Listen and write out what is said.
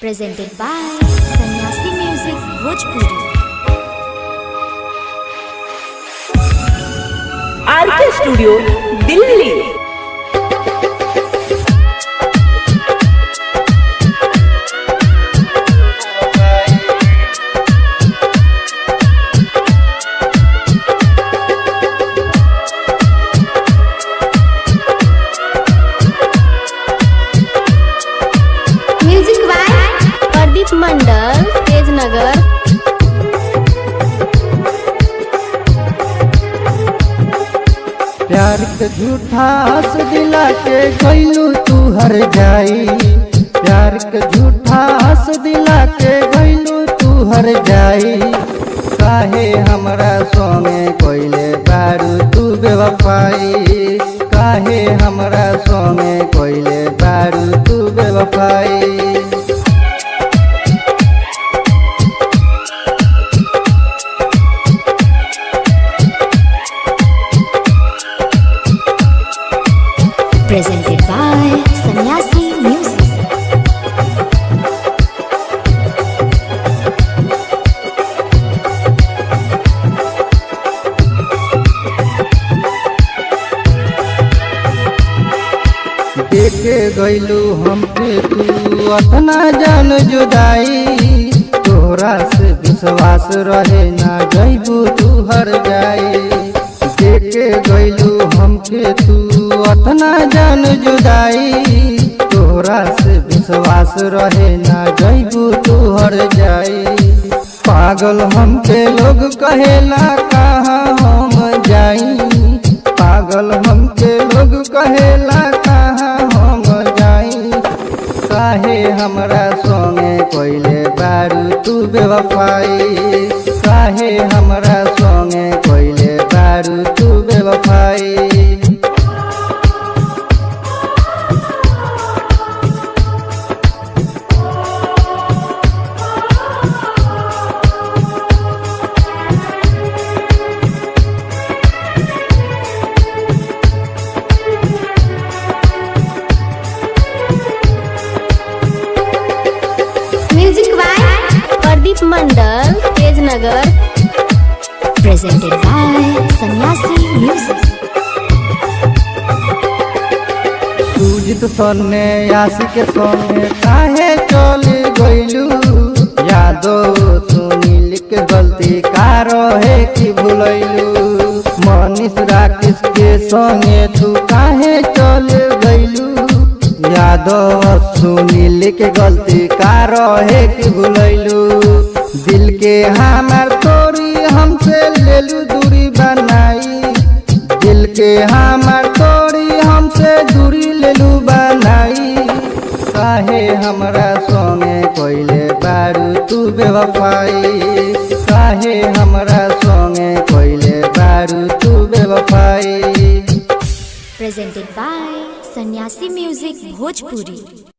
presented by Sannyasi Music Bhojpuri. RK studio Delhi. Music by Pradeep Mandal, Tejnagar. प्यार के झूठा हंस दिला के गइलू तू हर जाई। प्यार के झूठा हंस दिला के गइलू तू हर जाई। काहे हमरा संगे कोइले बारू तू बेवफाई। काहे हमरा संगे कोइले बारू तू बेवफाई। Presented by Sannyasi Music. देखे गइलू हमके तू अतना जान जुदाई। तोरा से विश्वास रहे ना जइबू तू हर जाई। देखे गइलू हमके तू अतना जान जुदाई। तोरा से विश्वास रहे ना जइबू तू हर जाई। पागल हमके लोग कहेला कहाँ हम जाई। पागल हमके लोग कहेला कहाँ हम जाई। काहे हमरा संगे कोइले बारू तू बेवफाई। काहे हमरा संगे कोइले बारू तू बेवफाई। Music by Pradeep Mandal, Tejnagar. Presented by Sannyasi Music. Sujit सन्ने आशिक के संगे काहे चल गइलू। यादो सुनील के गलती का रहे कि भुलैलू। मनीष राकेश के संगे तू काहे चल गइलू। यादव सुनील के गलती का रहे कि भुलैलू। दिल के हमार तोरी हमसे लेलू दूरी बनाई। दिल के हमार तोरी हमसे दूरी लेलू बनाई। काहे हमरा संगे कोइले बारू तू बेवफाई। काहे हमरा संगे कोइले बारू तू बेवफाई। Presented by Sannyasi Music Bhojpuri.